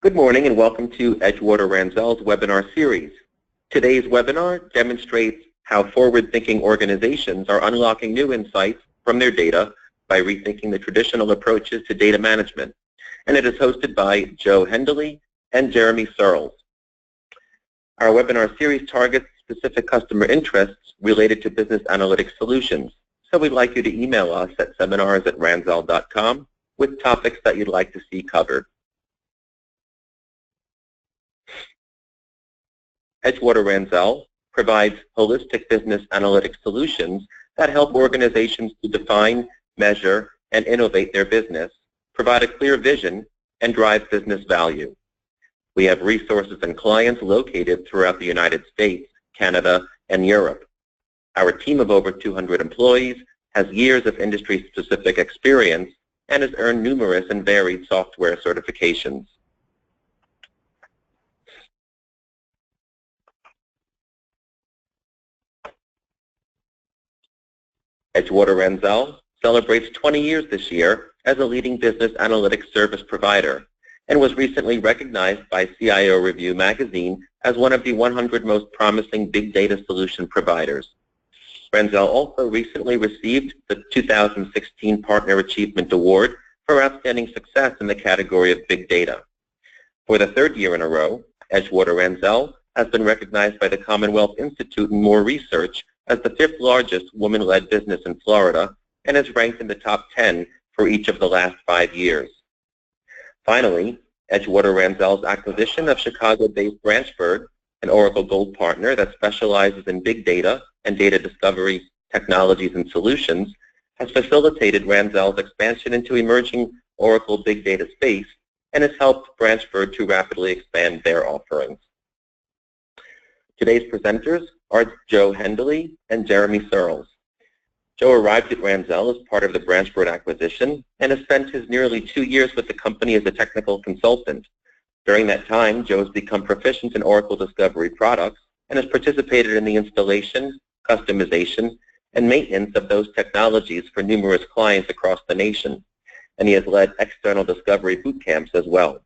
Good morning and welcome to Edgewater Ranzel's webinar series. Today's webinar demonstrates how forward-thinking organizations are unlocking new insights from their data by rethinking the traditional approaches to data management. And it is hosted by Joe Hindely and Jeremy Searles. Our webinar series targets specific customer interests related to business analytics solutions. So we'd like you to email us at seminars@ranzel.com with topics that you'd like to see covered. Edgewater Ranzel provides holistic business analytics solutions that help organizations to define, measure, and innovate their business, provide a clear vision, and drive business value. We have resources and clients located throughout the United States, Canada, and Europe. Our team of over 200 employees has years of industry-specific experience and has earned numerous and varied software certifications. Edgewater Ranzel celebrates 20 years this year as a leading business analytics service provider and was recently recognized by CIO Review magazine as one of the 100 most promising big data solution providers. Ranzel also recently received the 2016 Partner Achievement Award for outstanding success in the category of big data. For the third year in a row, Edgewater Ranzel has been recognized by the Commonwealth Institute and More Research as the 5th largest woman-led business in Florida and is ranked in the top 10 for each of the last 5 years. Finally, Edgewater Ranzel's acquisition of Chicago-based Branchford, an Oracle Gold partner that specializes in big data and data discovery technologies and solutions, has facilitated Ranzel's expansion into emerging Oracle big data space and has helped Branchford to rapidly expand their offerings. Today's presenters are Joe Hindely and Jeremy Searles. Joe arrived at Ranzel as part of the Branchford acquisition and has spent his nearly 2 years with the company as a technical consultant. During that time, Joe has become proficient in Oracle Discovery products and has participated in the installation, customization, and maintenance of those technologies for numerous clients across the nation. And he has led external discovery boot camps as well.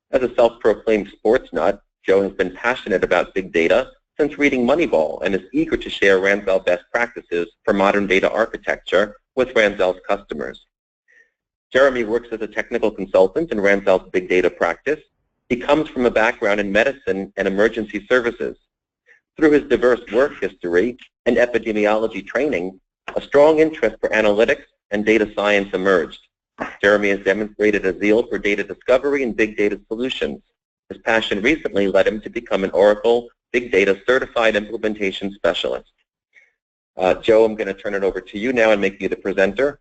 As a self-proclaimed sports nut, Joe has been passionate about big data since reading Moneyball and is eager to share Ranzel best practices for modern data architecture with Ranzel's customers. Jeremy works as a technical consultant in Ranzel's big data practice. He comes from a background in medicine and emergency services. Through his diverse work history and epidemiology training, a strong interest for analytics and data science emerged. Jeremy has demonstrated a zeal for data discovery and big data solutions. His passion recently led him to become an Oracle Big Data Certified Implementation Specialist. Joe, I'm going to turn it over to you now and make you the presenter.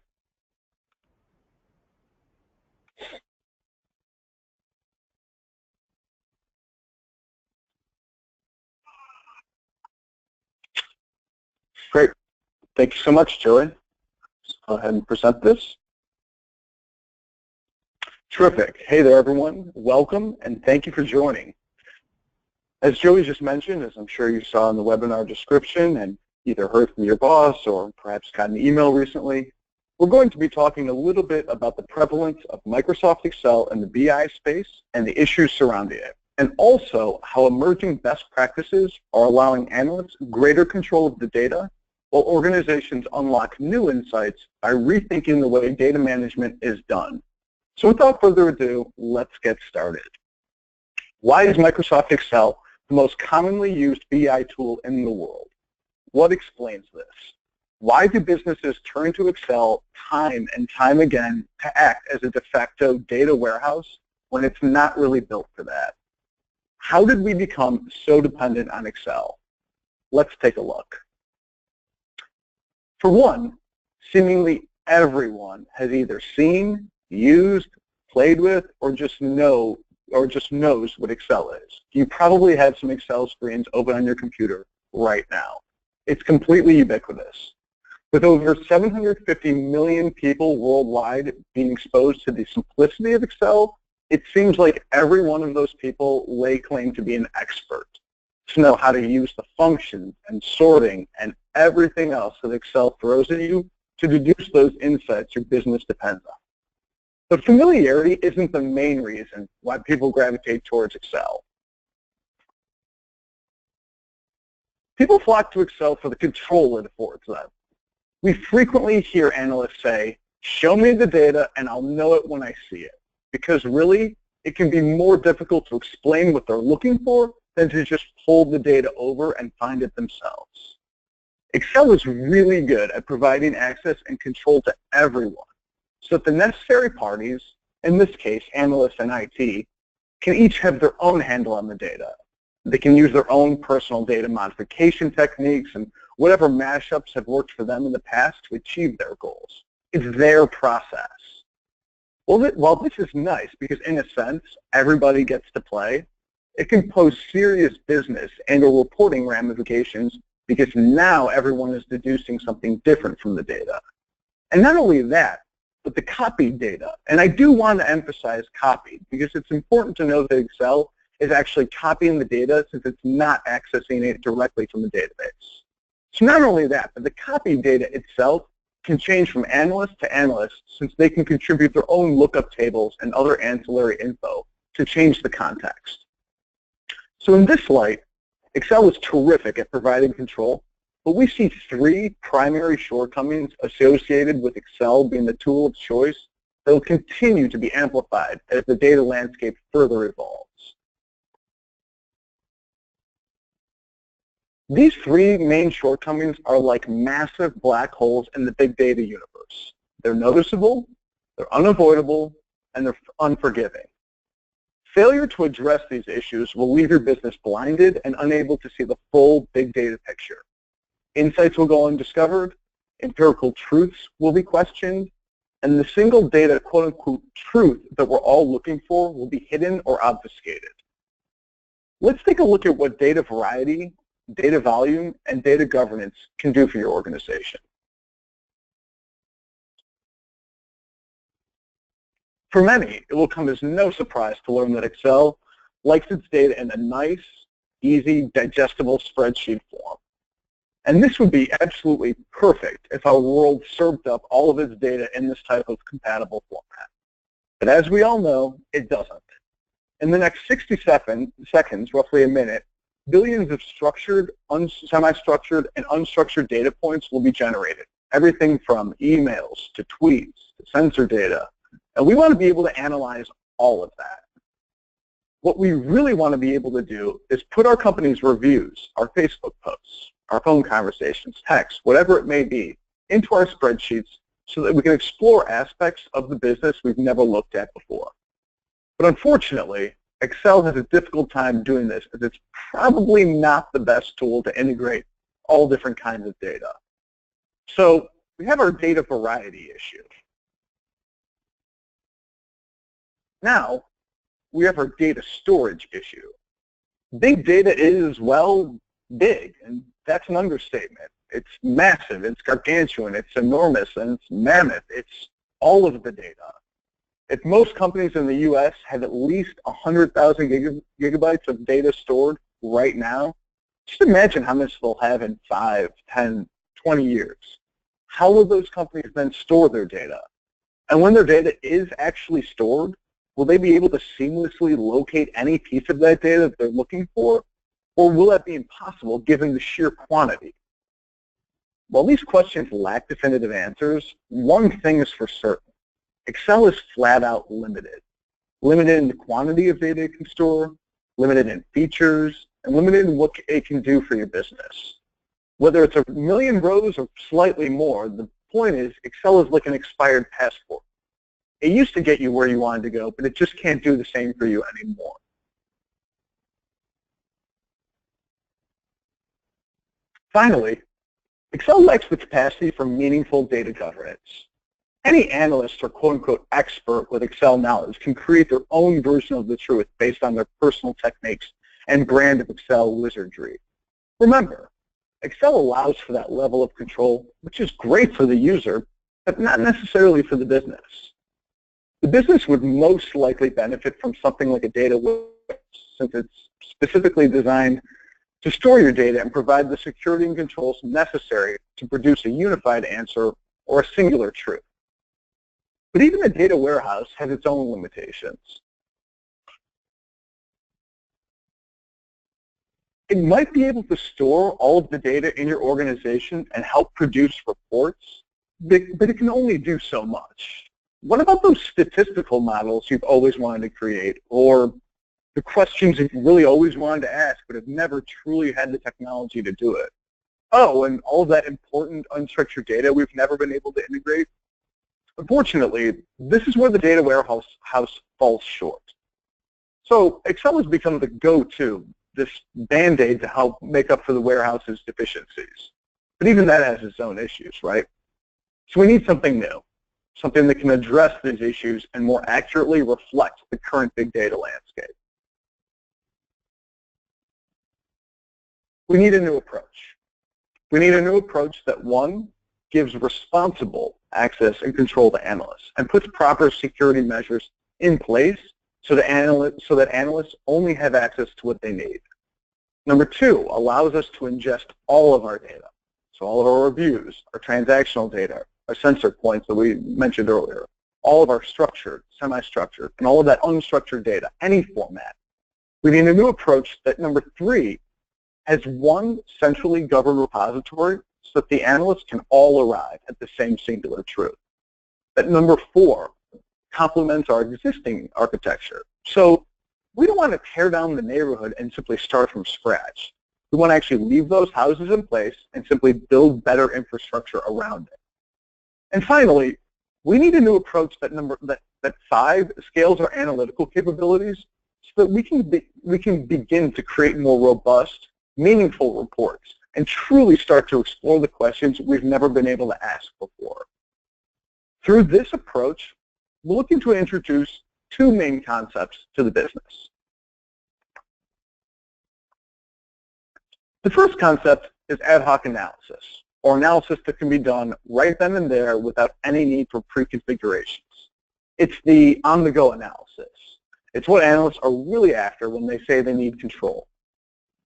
Great. Thank you so much, Joey. Let's go ahead and present this. Terrific. Hey there, everyone. Welcome, and thank you for joining. As Joey just mentioned, as I'm sure you saw in the webinar description and either heard from your boss or perhaps got an email recently, we're going to be talking a little bit about the prevalence of Microsoft Excel in the BI space and the issues surrounding it, and also how emerging best practices are allowing analysts greater control of the data while organizations unlock new insights by rethinking the way data management is done. So without further ado, let's get started. Why is Microsoft Excel the most commonly used BI tool in the world? What explains this? Why do businesses turn to Excel time and time again to act as a de facto data warehouse when it's not really built for that? How did we become so dependent on Excel? Let's take a look. For one, seemingly everyone has either seen, used, played with, or just knows what Excel is. You probably have some Excel screens open on your computer right now. It's completely ubiquitous. With over 750 million people worldwide being exposed to the simplicity of Excel, it seems like every one of those people lay claim to be an expert, to know how to use the functions and sorting and everything else that Excel throws at you to deduce those insights your business depends on. But familiarity isn't the main reason why people gravitate towards Excel. People flock to Excel for the control it affords them. We frequently hear analysts say, show me the data and I'll know it when I see it. Because really, it can be more difficult to explain what they're looking for than to just pull the data over and find it themselves. Excel is really good at providing access and control to everyone, so that the necessary parties, in this case analysts and IT, can each have their own handle on the data. They can use their own personal data modification techniques and whatever mashups have worked for them in the past to achieve their goals. It's their process. Well, while this is nice because in a sense everybody gets to play, it can pose serious business and or reporting ramifications because now everyone is deducing something different from the data. And not only that, but the copied data. And I do want to emphasize copied because it's important to know that Excel is actually copying the data since it's not accessing it directly from the database. So not only that, but the copied data itself can change from analyst to analyst since they can contribute their own lookup tables and other ancillary info to change the context. So in this light, Excel is terrific at providing control, but we see three primary shortcomings associated with Excel being the tool of choice that will continue to be amplified as the data landscape further evolves. These three main shortcomings are like massive black holes in the big data universe. They're noticeable, they're unavoidable, and they're unforgiving. Failure to address these issues will leave your business blinded and unable to see the full big data picture. Insights will go undiscovered, empirical truths will be questioned, and the single data quote-unquote truth that we're all looking for will be hidden or obfuscated. Let's take a look at what data variety, data volume, and data governance can do for your organization. For many, it will come as no surprise to learn that Excel likes its data in a nice, easy, digestible spreadsheet form. And this would be absolutely perfect if our world served up all of its data in this type of compatible format. But as we all know, it doesn't. In the next 60 seconds, roughly a minute, billions of structured, semi-structured, and unstructured data points will be generated. Everything from emails to tweets to sensor data. And we want to be able to analyze all of that. What we really want to be able to do is put our company's reviews, our Facebook posts, our phone conversations, text, whatever it may be, into our spreadsheets so that we can explore aspects of the business we've never looked at before. But unfortunately, Excel has a difficult time doing this as it's probably not the best tool to integrate all different kinds of data. So we have our data variety issue. Now, we have our data storage issue. Big data is, well, big, and that's an understatement. It's massive, it's gargantuan, it's enormous, and it's mammoth. It's all of the data. If most companies in the US have at least 100,000 gigabytes of data stored right now, just imagine how much they'll have in 5, 10, 20 years. How will those companies then store their data? And when their data is actually stored, will they be able to seamlessly locate any piece of that data that they're looking for? Or will that be impossible given the sheer quantity? While these questions lack definitive answers, one thing is for certain. Excel is flat out limited. Limited in the quantity of data it can store, limited in features, and limited in what it can do for your business. Whether it's 1 million rows or slightly more, the point is Excel is like an expired passport. It used to get you where you wanted to go, but it just can't do the same for you anymore. Finally, Excel lacks the capacity for meaningful data governance. Any analyst or quote-unquote expert with Excel knowledge can create their own version of the truth based on their personal techniques and brand of Excel wizardry. Remember, Excel allows for that level of control, which is great for the user, but not necessarily for the business. The business would most likely benefit from something like a data warehouse, since it's specifically designed to store your data and provide the security and controls necessary to produce a unified answer or a singular truth. But even a data warehouse has its own limitations. It might be able to store all of the data in your organization and help produce reports, but it can only do so much. What about those statistical models you've always wanted to create, or the questions that you really always wanted to ask but have never truly had the technology to do it? Oh, and all of that important unstructured data we've never been able to integrate? Unfortunately, this is where the data warehouse falls short. So Excel has become the go-to, this Band-Aid to help make up for the warehouse's deficiencies. But even that has its own issues, right? So we need something new, something that can address these issues and more accurately reflect the current big data landscape. We need a new approach. We need a new approach that, one, gives responsible access and control to analysts and puts proper security measures in place so that analysts only have access to what they need. Number two, allows us to ingest all of our data. So all of our reviews, our transactional data, our sensor points that we mentioned earlier, all of our structured, semi-structured, and all of that unstructured data, any format. We need a new approach that, number three, has one centrally governed repository so that the analysts can all arrive at the same singular truth. That, number four, complements our existing architecture. So we don't want to tear down the neighborhood and simply start from scratch. We want to actually leave those houses in place and simply build better infrastructure around it. And finally, we need a new approach that five, scales our analytical capabilities so that we can begin to create more robust, meaningful reports and truly start to explore the questions we've never been able to ask before. Through this approach, we're looking to introduce two main concepts to the business. The first concept is ad hoc analysis, or analysis that can be done right then and there without any need for pre-configurations. It's the on-the-go analysis. It's what analysts are really after when they say they need control.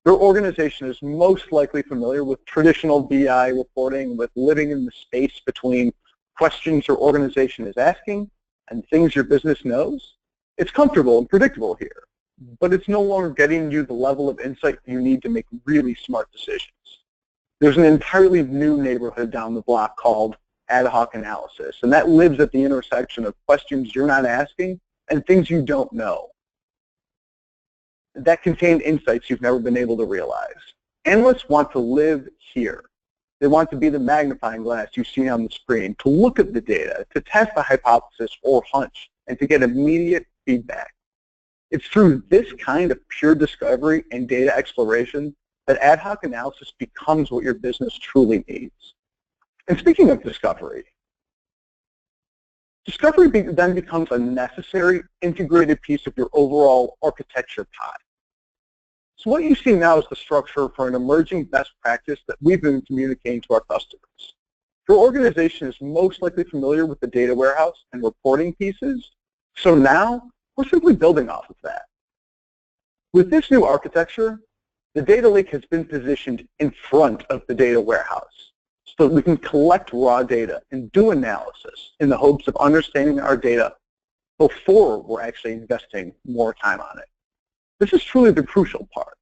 Your organization is most likely familiar with traditional BI reporting, with living in the space between questions your organization is asking and things your business knows. It's comfortable and predictable here, but it's no longer getting you the level of insight you need to make really smart decisions. There's an entirely new neighborhood down the block called ad hoc analysis, and that lives at the intersection of questions you're not asking and things you don't know that contain insights you've never been able to realize. Analysts want to live here. They want to be the magnifying glass you see on the screen, to look at the data, to test a hypothesis or hunch, and to get immediate feedback. It's through this kind of pure discovery and data exploration that ad hoc analysis becomes what your business truly needs. And speaking of discovery then becomes a necessary integrated piece of your overall architecture pie. So what you see now is the structure for an emerging best practice that we've been communicating to our customers. Your organization is most likely familiar with the data warehouse and reporting pieces, so now we're simply building off of that. With this new architecture, the data lake has been positioned in front of the data warehouse so that we can collect raw data and do analysis in the hopes of understanding our data before we're actually investing more time on it. This is truly the crucial part.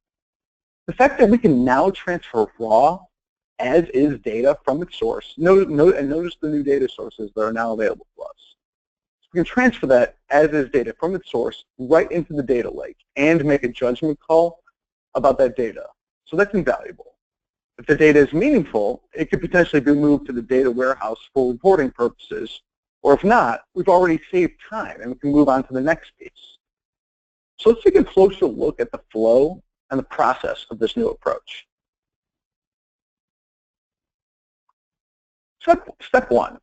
The fact that we can now transfer raw, as-is data from its source, and notice the new data sources that are now available to us. So we can transfer that as-is data from its source right into the data lake and make a judgment call about that data. So that's invaluable. If the data is meaningful, it could potentially be moved to the data warehouse for reporting purposes, or if not, we've already saved time and we can move on to the next piece. So let's take a closer look at the flow and the process of this new approach. Step one,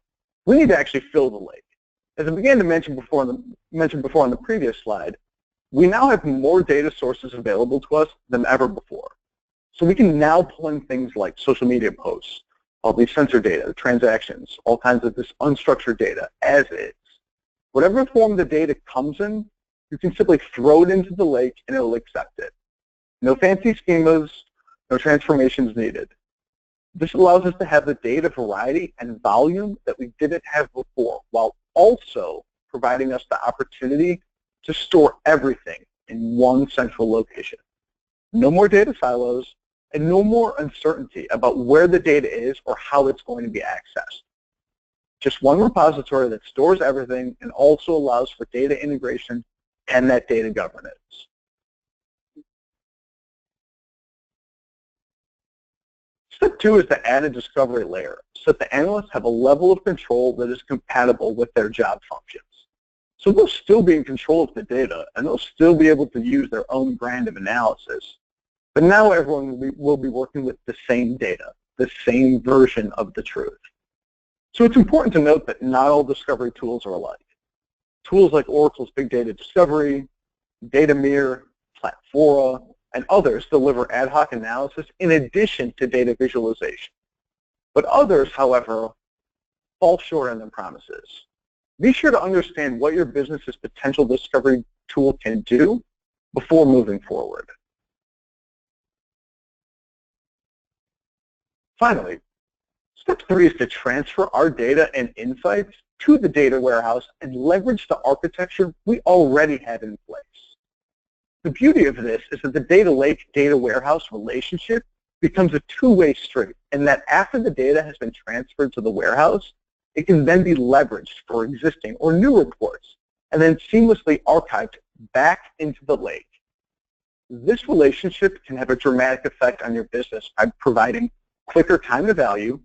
we need to actually fill the lake. As I began to mention before on the previous slide, we now have more data sources available to us than ever before. So we can now pull in things like social media posts, all these sensor data, transactions, all kinds of this unstructured data as is. Whatever form the data comes in, you can simply throw it into the lake and it'll accept it. No fancy schemas, no transformations needed. This allows us to have the data variety and volume that we didn't have before while also providing us the opportunity to store everything in one central location. No more data silos, and no more uncertainty about where the data is or how it's going to be accessed. Just one repository that stores everything and also allows for data integration and that data governance. Step 2 is to add a discovery layer so that the analysts have a level of control that is compatible with their job functions. So they'll still be in control of the data, and they'll still be able to use their own brand of analysis. But now everyone will be working with the same data, the same version of the truth. So it's important to note that not all discovery tools are alike. Tools like Oracle's Big Data Discovery, DataMirror, Platfora, and others deliver ad hoc analysis in addition to data visualization. But others, however, fall short on their promises. Be sure to understand what your business's potential discovery tool can do before moving forward. Finally, step 3 is to transfer our data and insights to the data warehouse and leverage the architecture we already have in place. The beauty of this is that the data lake data warehouse relationship becomes a two-way street, and that after the data has been transferred to the warehouse, it can then be leveraged for existing or new reports and then seamlessly archived back into the lake. This relationship can have a dramatic effect on your business by providing quicker time to value,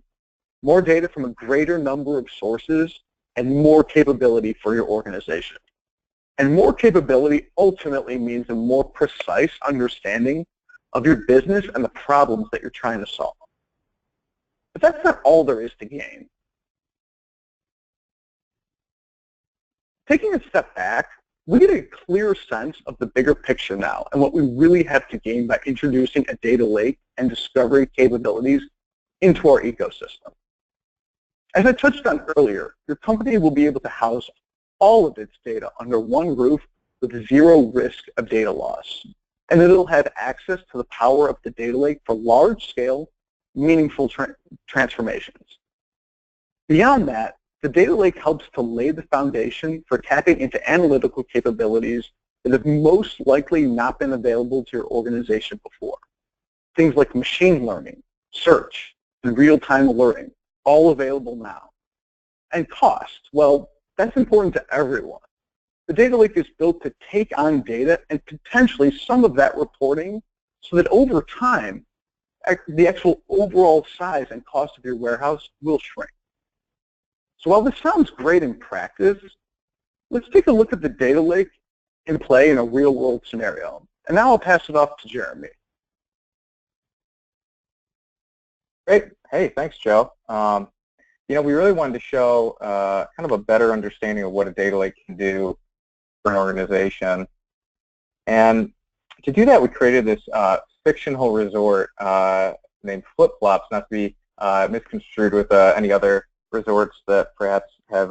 more data from a greater number of sources, and more capability for your organization. And more capability ultimately means a more precise understanding of your business and the problems that you're trying to solve. But that's not all there is to gain. Taking a step back, we get a clear sense of the bigger picture now and what we really have to gain by introducing a data lake and discovery capabilities into our ecosystem. As I touched on earlier, your company will be able to house all of its data under one roof with zero risk of data loss. And it'll have access to the power of the data lake for large-scale, meaningful transformations. Beyond that, the data lake helps to lay the foundation for tapping into analytical capabilities that have most likely not been available to your organization before. Things like machine learning, search, and real-time alerting, all available now. And cost, well, that's important to everyone. The data lake is built to take on data and potentially some of that reporting so that over time, the actual overall size and cost of your warehouse will shrink. So while this sounds great in practice, let's take a look at the data lake in play in a real-world scenario. And now I'll pass it off to Jeremy. Great. Hey, thanks, Joe. We really wanted to show kind of a better understanding of what a data lake can do for an organization. And to do that, we created this fictional resort named Flip Flops, not to be misconstrued with any other resorts that perhaps have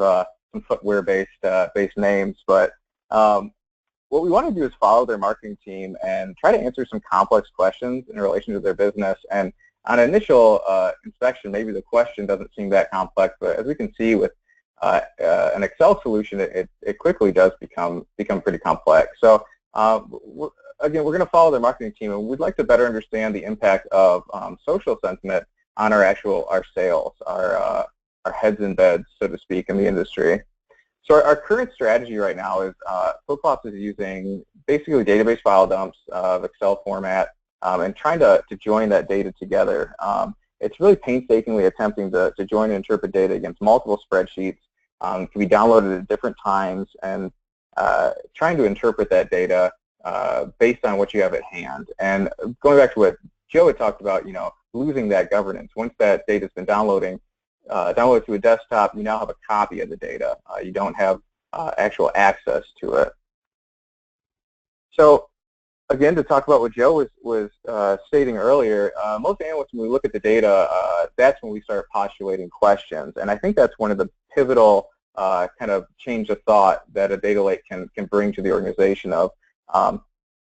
some footwear-based names. But what we want to do is follow their marketing team and try to answer some complex questions in relation to their business. And on initial inspection, maybe the question doesn't seem that complex, but as we can see with an Excel solution, it quickly does become pretty complex. So again, we're going to follow their marketing team, and we'd like to better understand the impact of social sentiment on our sales, our heads in beds, so to speak, in the industry. So our current strategy right now is FlipFlops is using basically database file dumps of Excel format and trying to join that data together. It's really painstakingly attempting to join and interpret data against multiple spreadsheets, can be downloaded at different times, and trying to interpret that data based on what you have at hand. And going back to what Joe had talked about, losing that governance. Once that data's been downloaded to a desktop, you now have a copy of the data. You don't have actual access to it. So again, to talk about what Joe was stating earlier, most analysts, when we look at the data, that's when we start postulating questions. And I think that's one of the pivotal kind of change of thought that a data lake can bring to the organization of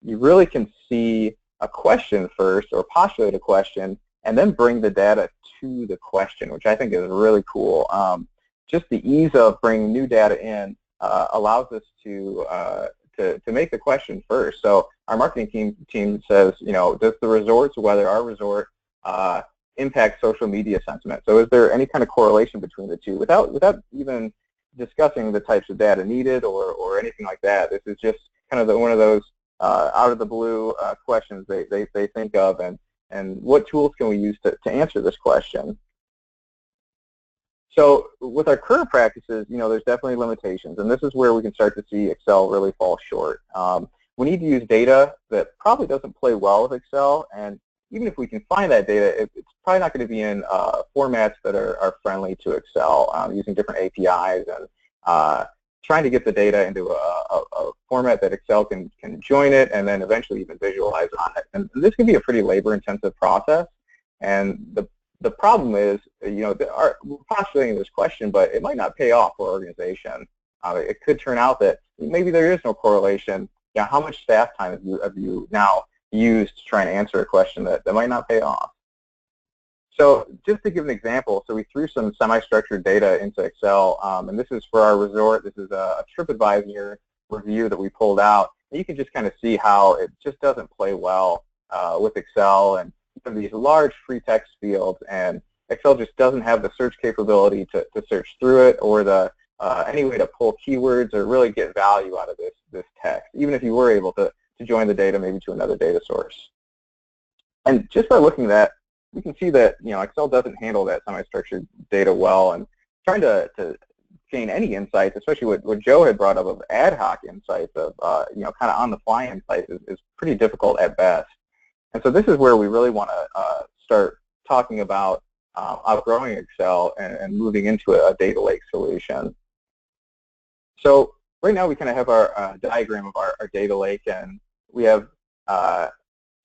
you really can see a question first or postulate a question and then bring the data to the question, which I think is really cool. just the ease of bringing new data in allows us to make the question first. So our marketing team says, does the resort's weather, our resort, impact social media sentiment? So is there any kind of correlation between the two without even discussing the types of data needed or anything like that? This is just kind of one of those out of the blue questions they think of, and what tools can we use to answer this question? So with our current practices, there's definitely limitations, and this is where we can start to see Excel really fall short. We need to use data that probably doesn't play well with Excel, and even if we can find that data, it's probably not going to be in formats that are friendly to Excel, using different APIs and trying to get the data into a format that Excel can join it and then eventually even visualize on it. And this can be a pretty labor-intensive process, and the problem is, we're postulating this question, but it might not pay off for our organization. It could turn out that maybe there is no correlation. How much staff time have you now used to try and answer a question that might not pay off? So just to give an example, so we threw some semi-structured data into Excel, and this is for our resort. This is a TripAdvisor review that we pulled out. And you can just kind of see how it just doesn't play well with Excel and these large free text fields, and Excel just doesn't have the search capability to search through it or the any way to pull keywords or really get value out of this text, even if you were able to join the data maybe to another data source. And just by looking at that, we can see that Excel doesn't handle that semi-structured data well, and trying to gain any insights, especially what Joe had brought up of ad hoc insights of kind of on-the-fly insights is pretty difficult at best. And so this is where we really want to start talking about outgrowing Excel and moving into a data lake solution. So right now we kind of have our diagram of our data lake, and we have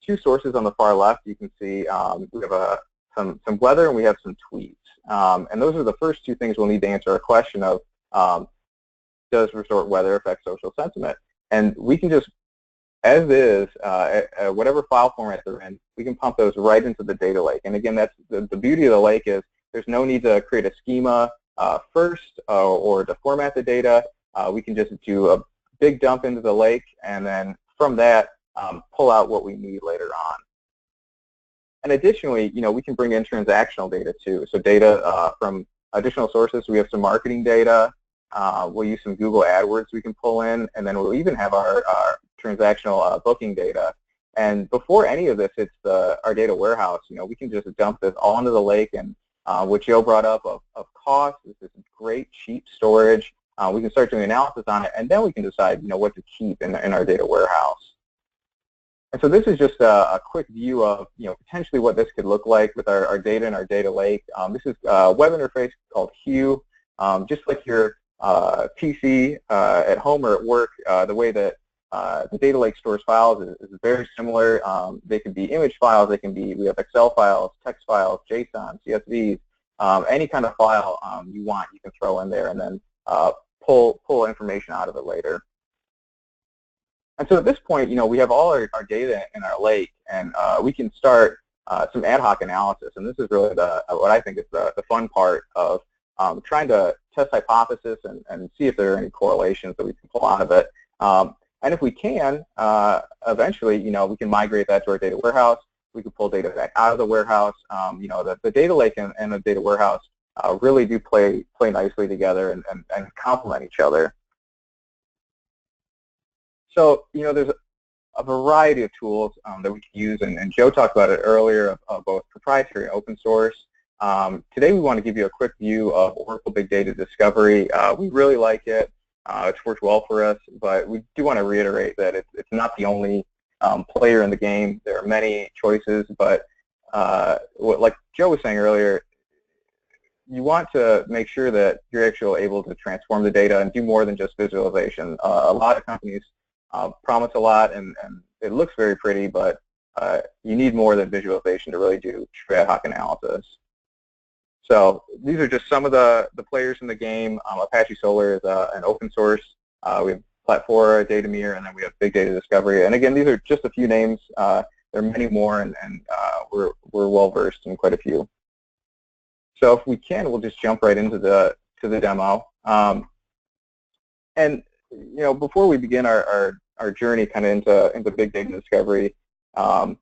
two sources on the far left. You can see we have some weather and we have some tweets. And those are the first two things we'll need to answer our question of, does resort weather affect social sentiment? And we can just, as is, whatever file format they're in, we can pump those right into the data lake. And again, that's the beauty of the lake is there's no need to create a schema first or to format the data. We can just do a big dump into the lake, and then from that, pull out what we need later on. And additionally, we can bring in transactional data too. So data from additional sources. We have some marketing data. We'll use some Google AdWords we can pull in, and then we'll even have our transactional booking data. And before any of this hits our data warehouse, we can just dump this all into the lake. And what Joe brought up of cost, this is great, cheap storage. We can start doing analysis on it, and then we can decide, what to keep in our data warehouse. And so this is just a quick view of, potentially what this could look like with our data in our data lake. This is a web interface called Hue. Just like your PC at home or at work, the way that the data lake stores files is very similar. They can be image files. We have Excel files, text files, JSON, CSVs, any kind of file you want, you can throw in there and then pull information out of it later. And so at this point, we have all our data in our lake, and we can start some ad hoc analysis. And this is really what I think is the fun part of trying to test hypothesis and see if there are any correlations that we can pull out of it. And if we can, eventually, we can migrate that to our data warehouse. We can pull data back out of the warehouse. The data lake and the data warehouse really do play nicely together and complement each other. So, there's a variety of tools that we can use, and Joe talked about it earlier, of both proprietary and open source. Today we want to give you a quick view of Oracle Big Data Discovery. We really like it. It's worked well for us, but we do want to reiterate that it's not the only player in the game. There are many choices, but like Joe was saying earlier, you want to make sure that you're actually able to transform the data and do more than just visualization. A lot of companies promise a lot, and it looks very pretty, but you need more than visualization to really do true ad hoc analysis. So these are just some of the players in the game. Apache Solar is an open source. We have Platform, Datamir, and then we have Big Data Discovery. And again, these are just a few names. There are many more, and we're well versed in quite a few. So if we can, we'll just jump right into the demo. And before we begin our journey kind of into big data discovery, I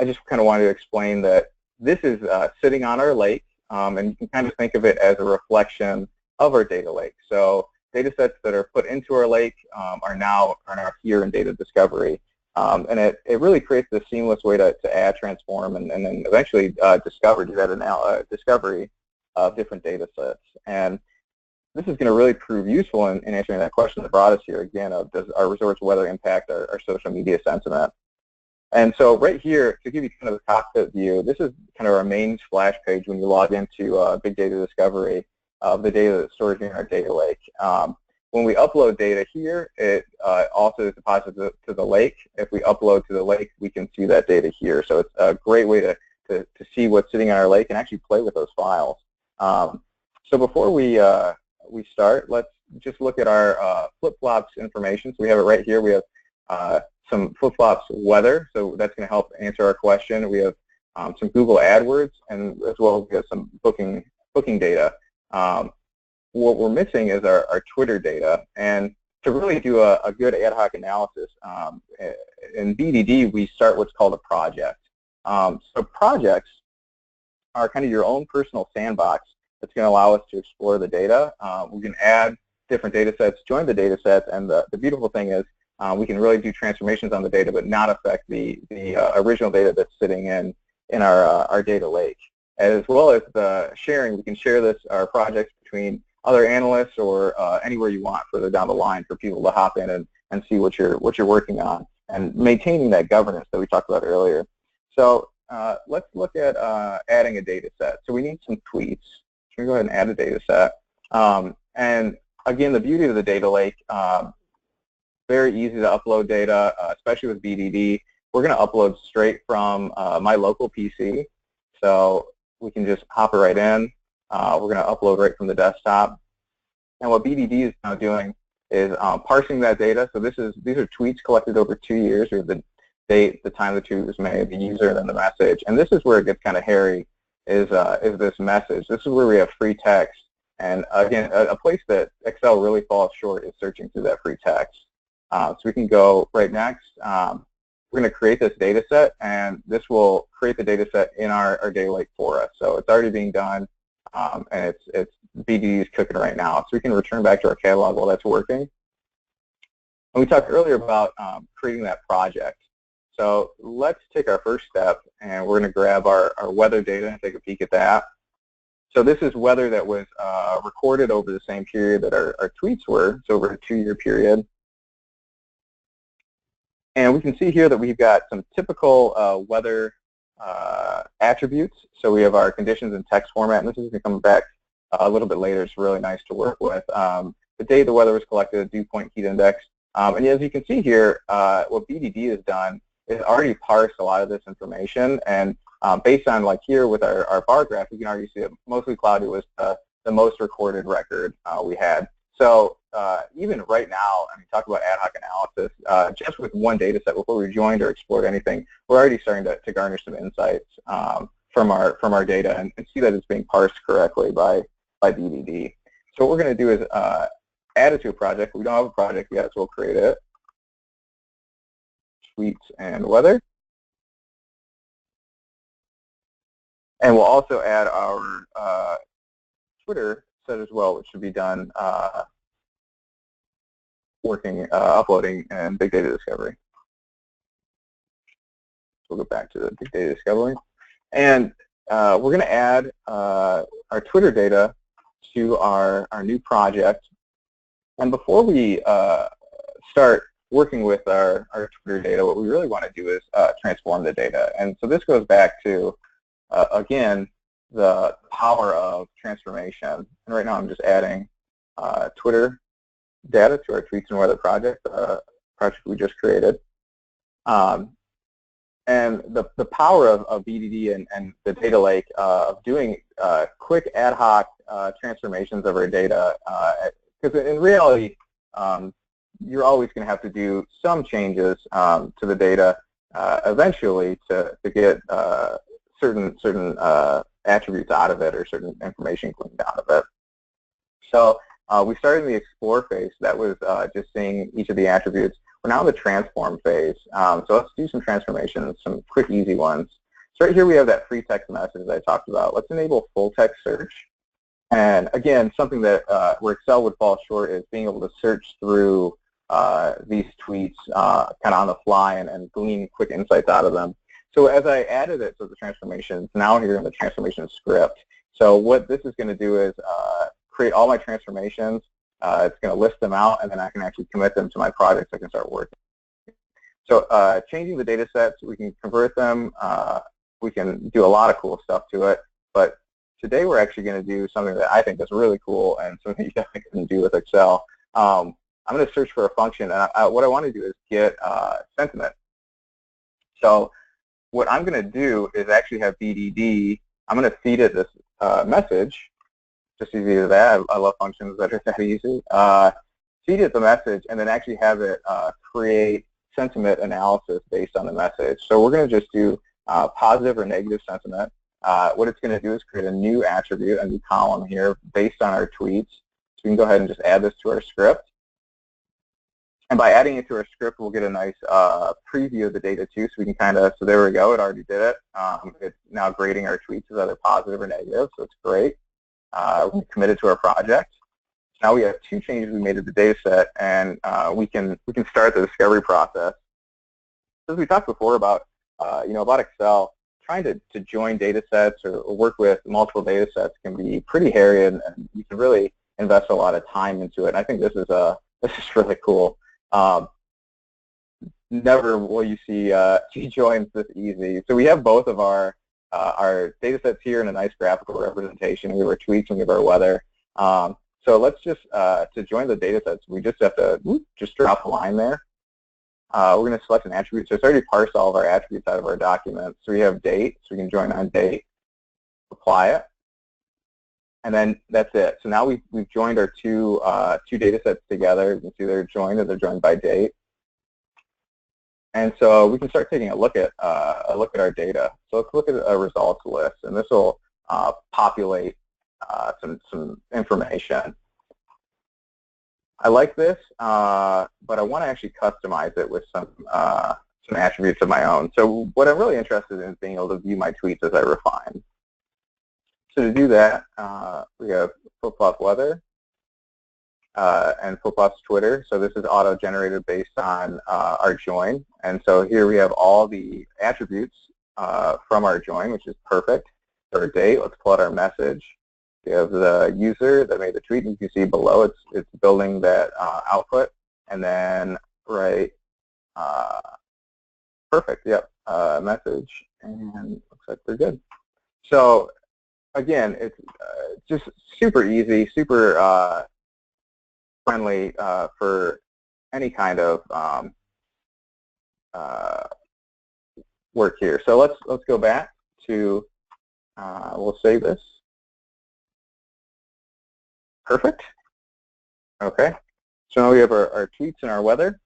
just kind of wanted to explain that this is sitting on our lake, and you can kind of think of it as a reflection of our data lake. So data sets that are put into our lake are now here in data discovery. And it really creates this seamless way to add, transform, and then eventually do that discovery of different data sets. And this is going to really prove useful in answering that question that brought us here again of does our resorts weather impact our social media sentiment. And so right here, to give you kind of a cockpit view, this is kind of our main splash page when you log into big data discovery of the data that's stored in our data lake. When we upload data here, it also is deposited to the lake. If we upload to the lake, we can see that data here. So it's a great way to see what's sitting on our lake and actually play with those files. So before we start, let's just look at our flip-flops information. So we have it right here. We have some flip-flops weather, so that's going to help answer our question. We have some Google AdWords, and as well as we have some booking data. What we're missing is our Twitter data, and to really do a good ad hoc analysis, in BDD we start what's called a project. So projects are kind of your own personal sandbox that's going to allow us to explore the data. We can add different data sets, join the data sets, and the beautiful thing is we can really do transformations on the data but not affect the original data that's sitting in our data lake. As well as the sharing, we can share our projects between other analysts or anywhere you want further down the line for people to hop in and see what you're working on and maintaining that governance that we talked about earlier. So let's look at adding a data set. So we need some tweets. So we go ahead and add a data set. And again, the beauty of the data lake, very easy to upload data, especially with BDD. We're going to upload straight from my local PC. So we can just hop it right in. We're going to upload right from the desktop. And what BDD is now doing is parsing that data. So these are tweets collected over 2 years. We have the date, the time the tweet was made, the user, and then the message. And this is where it gets kind of hairy, is this message. This is where we have free text. And again, a place that Excel really falls short is searching through that free text. So we can go right next. We're going to create this data set, and this will create the data set in our data lake for us. So it's already being done, and it's BDD is cooking right now. So we can return back to our catalog while that's working. And we talked earlier about creating that project. So let's take our first step, and we're going to grab our weather data and take a peek at that. So this is weather that was recorded over the same period that our tweets were, so over a 2-year period. And we can see here that we've got some typical weather attributes. So we have our conditions in text format, and this is going to come back a little bit later. It's really nice to work with. The date the weather was collected, dew point, heat index. And as you can see here, what BDD has done is already parsed a lot of this information. And based on like here with our bar graph, we can already see that mostly cloudy was the most recorded record we had. So even right now, I mean, talk about ad hoc analysis, just with one data set before we joined or explored anything, we're already starting to garner some insights from our data and see that it's being parsed correctly by BDD. So what we're going to do is add it to a project. We don't have a project yet, so we'll create it. Tweets and weather. And we'll also add our Twitter set as well, which should be done uploading in Big Data Discovery. We'll go back to the Big Data Discovery. And we're going to add our Twitter data to our new project. And before we start working with our Twitter data, what we really want to do is transform the data. And so this goes back to, again, the power of transformation. And right now I'm just adding Twitter data to our tweets and weather project we just created. And the power of BDD and the data lake of doing quick ad hoc transformations of our data, because in reality, you're always going to have to do some changes to the data eventually to get certain attributes out of it or certain information cleaned out of it. So we started in the explore phase. That was just seeing each of the attributes. We're now in the transform phase. So let's do some transformations, some quick, easy ones. So right here we have that free text message that I talked about. Let's enable full text search. And again, something that where Excel would fall short is being able to search through these tweets kind of on the fly and glean quick insights out of them. So as I added it to the transformations, now here in the transformation script. So what this is going to do is create all my transformations. It's going to list them out, and then I can actually commit them to my projects. I can start working. So changing the data sets, we can convert them. We can do a lot of cool stuff to it. But today we're actually going to do something that I think is really cool and something you definitely can do with Excel. I'm going to search for a function, and what I want to do is get sentiment. So what I'm going to do is actually have BDD. I'm going to feed it this message. Just easy as that. I love functions that are that easy. Feed it the message, and then actually have it create sentiment analysis based on the message. So we're going to just do positive or negative sentiment. What it's going to do is create a new attribute, a new column here based on our tweets. So we can go ahead and just add this to our script. And by adding it to our script, we'll get a nice preview of the data too. So we can kind of, so there we go, it already did it. It's now grading our tweets as either positive or negative, so it's great. We're committed to our project. Now we have two changes we made to the data set, and we can start the discovery process. As we talked before about about Excel, trying to join data sets or work with multiple data sets can be pretty hairy, and you can really invest a lot of time into it. And I think this is really cool. Never will you see joins this easy. So we have both of our data sets here in a nice graphical representation. We have our tweets and we have our weather. So let's just, to join the data sets, we just have to just drop a line there. We're going to select an attribute. So it's already parsed all of our attributes out of our document. So we have date, so we can join on date, apply it, and then that's it. So now we've joined our two data sets together. You can see they're joined by date. And so we can start taking a look at our data. So let's look at a results list, and this will populate some information. I like this, but I want to actually customize it with some attributes of my own. So what I'm really interested in is being able to view my tweets as I refine. So to do that, we have flip-flop weather and flip-flop's Twitter. So this is auto-generated based on our join. And so here we have all the attributes from our join, which is perfect. So our date, let's pull out our message. We have the user that made the tweet. You can see below it's building that output. And then perfect, yep, message. And looks like we're good. So again, it's just super easy, super friendly for any kind of work here. So let's go back to, we'll save this. Perfect. Okay. So now we have our tweets and our weather.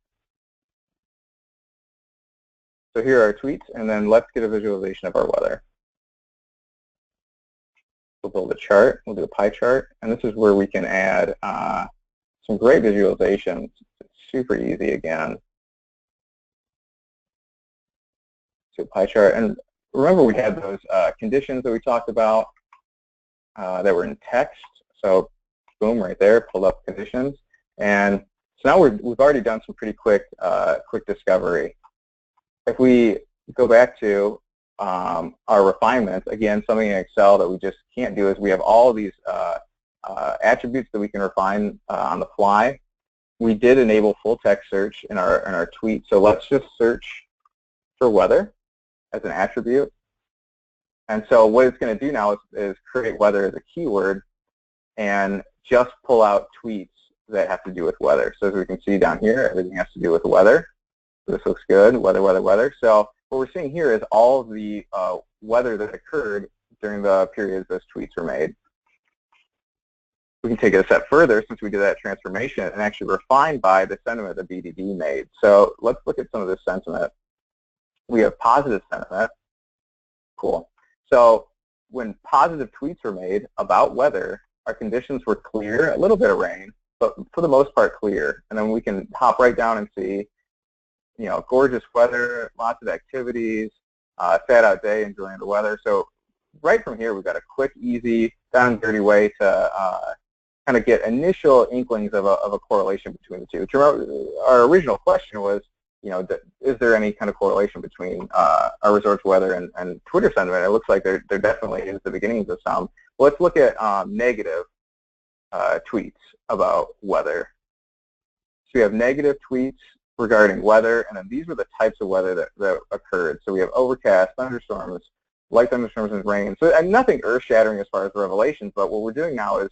So here are our tweets, and then let's get a visualization of our weather. We'll build a chart. We'll do a pie chart, and this is where we can add some great visualizations. It's super easy again. So pie chart, and remember we had those conditions that we talked about that were in text. So boom, right there, pulled up conditions, and so now we've already done some pretty quick discovery. If we go back to our refinements, again, something in Excel that we just can't do is we have all of these attributes that we can refine on the fly. We did enable full text search in our tweet, so let's just search for weather as an attribute. And so what it's going to do now is create weather as a keyword and just pull out tweets that have to do with weather. So as we can see down here, everything has to do with weather. So this looks good, weather, weather, weather. So what we're seeing here is all of the weather that occurred during the periods those tweets were made. We can take it a step further since we did that transformation and actually refine by the sentiment that BDD made. So let's look at some of this sentiment. We have positive sentiment. Cool. So when positive tweets were made about weather, our conditions were clear, a little bit of rain, but for the most part clear. And then we can hop right down and see, gorgeous weather, lots of activities, sat out day enjoying the weather. So right from here, we've got a quick, easy, down and dirty way to kind of get initial inklings of a correlation between the two. Our original question was, is there any kind of correlation between our resort's weather and Twitter sentiment? It looks like there definitely is the beginnings of some. Well, let's look at negative tweets about weather. So we have negative tweets regarding weather, and then these were the types of weather that occurred. So we have overcast, thunderstorms, light thunderstorms, and rain. So and nothing earth-shattering as far as revelations, but what we're doing now is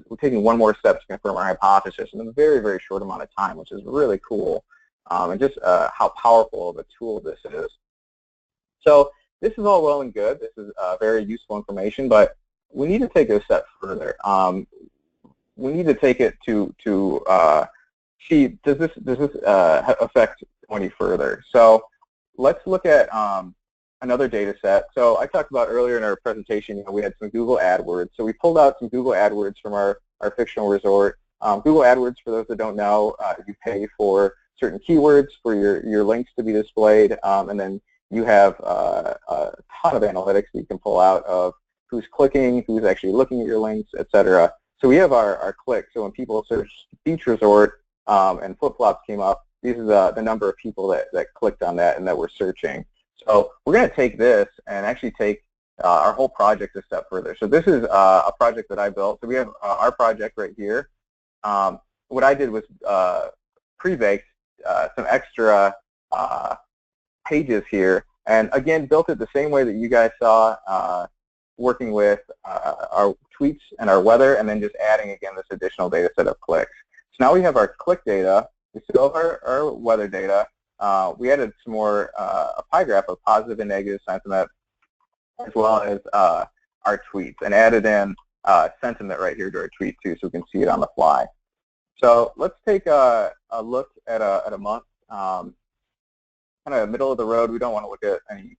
we're taking one more step to confirm our hypothesis in a very, very short amount of time, which is really cool, and just how powerful of a tool this is. So this is all well and good. This is very useful information, but we need to take it a step further. We need to take it to see, does this affect any further? So let's look at another data set. So I talked about earlier in our presentation, we had some Google AdWords. So we pulled out some Google AdWords from our fictional resort. Google AdWords, for those that don't know, you pay for certain keywords for your links to be displayed, and then you have a ton of analytics that you can pull out of who's clicking, who's actually looking at your links, etc. So we have our clicks. So when people search beach resort and flip-flops came up, these are the number of people that clicked on that and that were searching. So we're going to take this and actually take our whole project a step further. So this is a project that I built. So we have our project right here. What I did was pre-baked some extra pages here, and again built it the same way that you guys saw, working with our tweets and our weather, and then just adding again this additional data set of clicks. So now we have our click data, we still have our weather data. We added some more a pie graph of positive and negative sentiment, as well as our tweets, and added in sentiment right here to our tweet too, so we can see it on the fly. So let's take a look at a month, kind of middle of the road. We don't want to look at any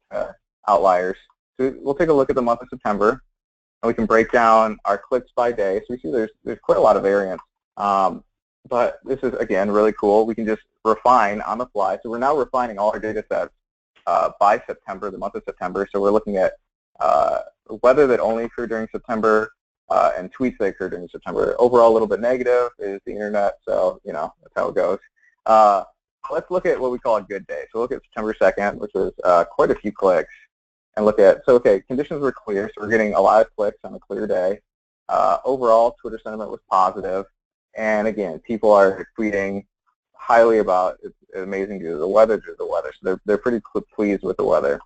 outliers. So we'll take a look at the month of September, and we can break down our clicks by day. So we see there's quite a lot of variance. But this is, again, really cool. We can just refine on the fly. So we're now refining all our data sets by September, the month of September. So we're looking at weather that only occurred during September and tweets that occurred during September. Overall, a little bit negative is the internet, so, that's how it goes. Let's look at what we call a good day. So look at September 2nd, which was quite a few clicks, and look at, so okay, conditions were clear, so we're getting a lot of clicks on a clear day. Overall, Twitter sentiment was positive. And again, people are tweeting highly about it's amazing due to the weather, So they're pretty pleased with the weather.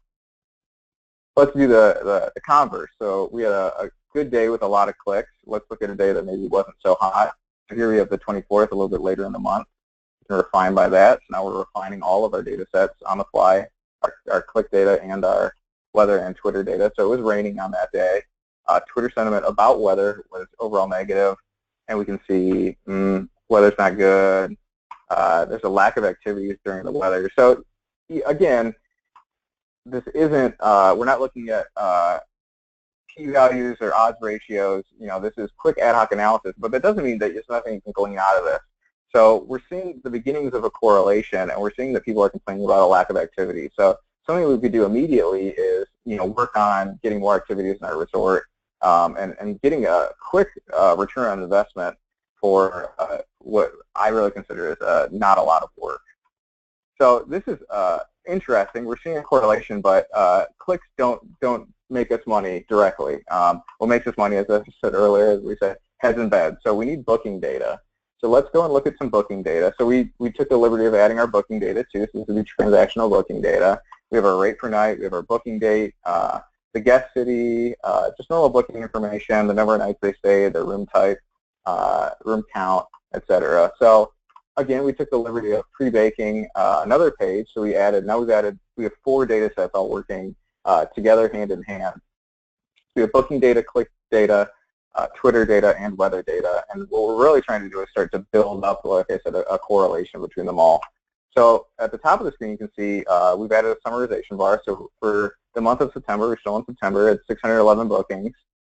Let's do the converse. So we had a good day with a lot of clicks. Let's look at a day that maybe wasn't so hot. So here we have the 24th, a little bit later in the month. We can refine by that. So now we're refining all of our data sets on the fly, our click data and our weather and Twitter data. So it was raining on that day. Twitter sentiment about weather was overall negative. And we can see weather's not good. There's a lack of activities during the weather. So again, this isn't, we're not looking at p-values or odds ratios. This is quick ad hoc analysis, but that doesn't mean that there's nothing you can glean out of this. So we're seeing the beginnings of a correlation, and we're seeing that people are complaining about a lack of activity. So something we could do immediately is, work on getting more activities in our resort, and getting a quick return on investment for what I really consider is not a lot of work. So this is interesting. We're seeing a correlation, but clicks don't make us money directly. What makes us money, as I said earlier, as we said, heads and beds. So we need booking data. So let's go and look at some booking data. So we took the liberty of adding our booking data too. So this would be transactional booking data. We have our rate per night. We have our booking date. The guest city, just normal booking information, the number of nights they stayed, their room type, room count, etc. So again, we took the liberty of pre-baking another page. So we have 4 data sets all working together hand in hand. We have booking data, click data, Twitter data, and weather data. And what we're really trying to do is start to build up, like I said, a correlation between them all. So at the top of the screen, you can see we've added a summarization bar. So for the month of September, we're still in September at 611 bookings.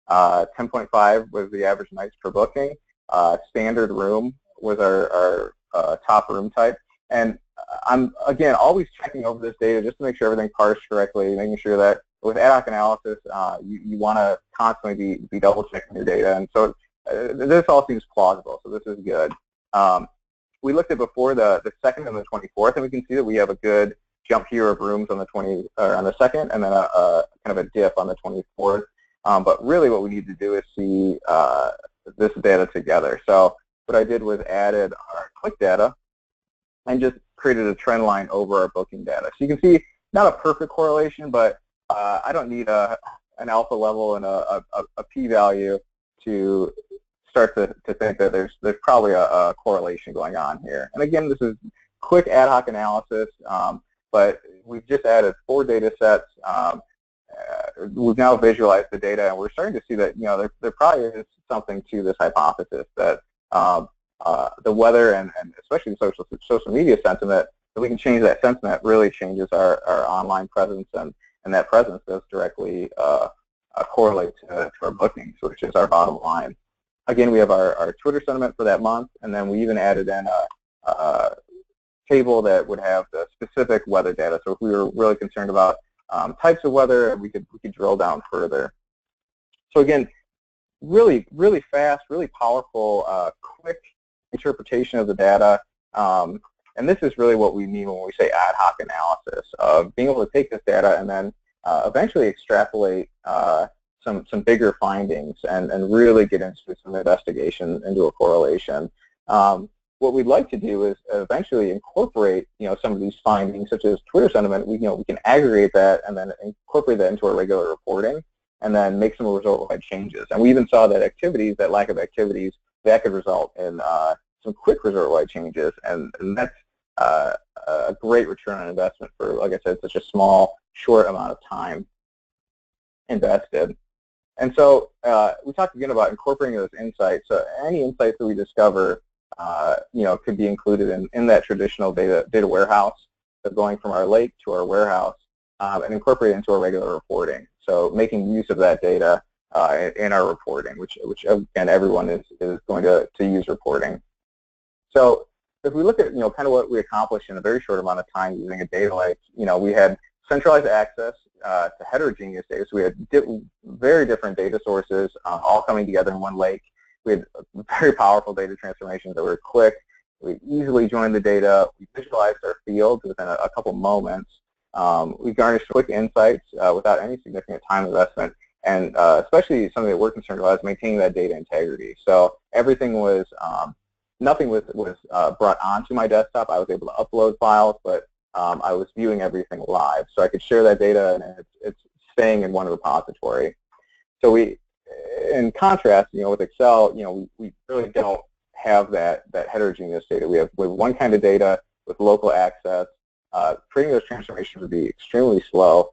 10.5 was the average nights per booking. Standard room was our top room type. And I'm, again, always checking over this data just to make sure everything parsed correctly, making sure that with ad hoc analysis, you want to constantly be double checking your data. And so this all seems plausible, so this is good. We looked at before the 2nd and the 24th, and we can see that we have a good jump here of rooms on the 2nd, and then a kind of a dip on the 24th. But really what we need to do is see this data together. So what I did was added our click data and just created a trend line over our booking data. So you can see not a perfect correlation, but I don't need an alpha level and a p-value to start to think that there's probably a correlation going on here. And again, this is quick ad hoc analysis, but we've just added 4 data sets. We've now visualized the data, and we're starting to see that there probably is something to this hypothesis that the weather and especially the social media sentiment, that we can change that sentiment really changes our online presence, and that presence does directly correlate to our bookings, which is our bottom line. Again, we have our Twitter sentiment for that month, and then we even added in a table that would have the specific weather data. So if we were really concerned about types of weather, we could drill down further. So again, really fast, really powerful, quick interpretation of the data. And this is really what we mean when we say ad hoc analysis, of being able to take this data and then eventually extrapolate some bigger findings and really get into some investigation into a correlation. What we'd like to do is eventually incorporate some of these findings, such as Twitter sentiment. We can aggregate that and then incorporate that into our regular reporting, and then make some result-wide changes. And we even saw that that lack of activities, that could result in some quick result-wide changes, and that's a great return on investment for, like I said, such a small, short amount of time invested. And so we talked again about incorporating those insights. So any insights that we discover, could be included in that traditional data warehouse, so going from our lake to our warehouse, and incorporate it into our regular reporting. So making use of that data in our reporting, which again, everyone is going to use reporting. So if we look at kind of what we accomplished in a very short amount of time using a data lake, we had centralized access to heterogeneous data. So we had very different data sources all coming together in one lake. We had very powerful data transformations that were quick. We easily joined the data. We visualized our fields within a couple moments. We garnished quick insights without any significant time investment, and especially something that we're concerned about is maintaining that data integrity. So everything was, nothing was brought onto my desktop. I was able to upload files, but I was viewing everything live. So I could share that data, and it's staying in one repository. So in contrast, with Excel, we really don't have that heterogeneous data. We have one kind of data with local access. Creating those transformations would be extremely slow.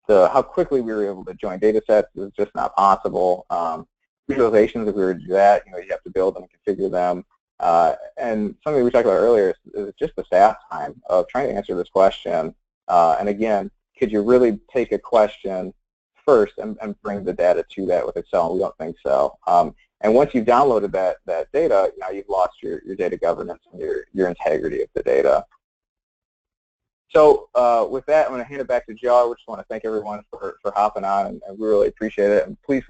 How quickly we were able to join data sets is just not possible. Visualizations, if we were to do that, you have to build them and configure them. And something we talked about earlier is just the staff time of trying to answer this question. And again, could you really take a question first and bring the data to that with Excel? We don't think so. And once you've downloaded that data, now you've lost your data governance and your integrity of the data. So with that, I'm going to hand it back to Joe. I just want to thank everyone for hopping on, and we really appreciate it. And please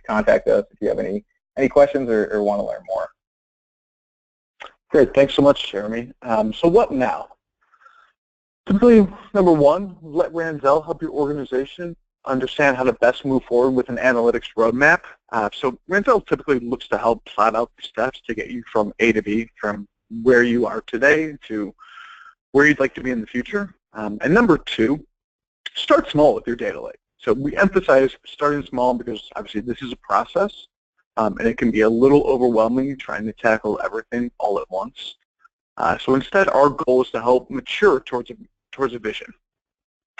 contact us if you have any questions or want to learn more. Great, thanks so much, Jeremy. So what now? Typically, number one, let Ranzel help your organization understand how to best move forward with an analytics roadmap. So Ranzel typically looks to help plot out the steps to get you from A to B, from where you are today to where you'd like to be in the future. And number two, start small with your data lake. So we emphasize starting small because obviously this is a process, and it can be a little overwhelming trying to tackle everything all at once. So instead, our goal is to help mature towards a vision.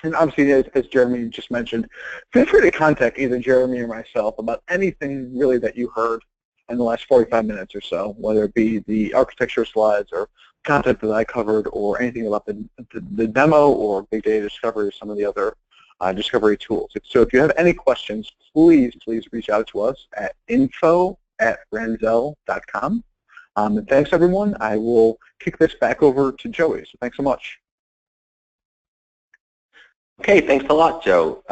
And obviously, as Jeremy just mentioned, feel free to contact either Jeremy or myself about anything really that you heard in the last 45 minutes or so, whether it be the architecture slides or content that I covered or anything about the demo or big data discovery or some of the other discovery tools. So if you have any questions, please reach out to us at info@ranzel.com. And thanks, everyone. I will kick this back over to Joey. So thanks so much. Okay, thanks a lot, Joe.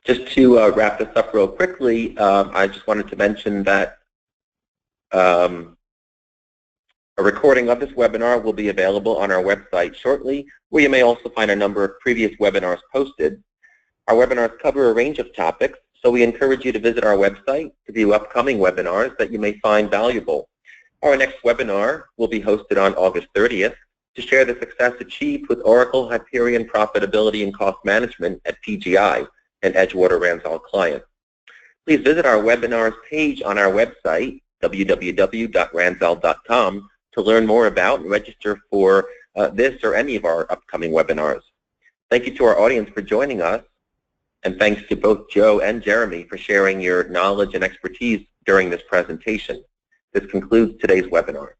Just to wrap this up real quickly, I just wanted to mention that a recording of this webinar will be available on our website shortly, where you may also find a number of previous webinars posted. Our webinars cover a range of topics, so we encourage you to visit our website to view upcoming webinars that you may find valuable. Our next webinar will be hosted on August 30th to share the success achieved with Oracle Hyperion Profitability and Cost Management at PGI, an Edgewater Ranzel client. Please visit our webinars page on our website, www.ranzel.com, to learn more about and register for this or any of our upcoming webinars. Thank you to our audience for joining us, and thanks to both Joe and Jeremy for sharing your knowledge and expertise during this presentation. This concludes today's webinar.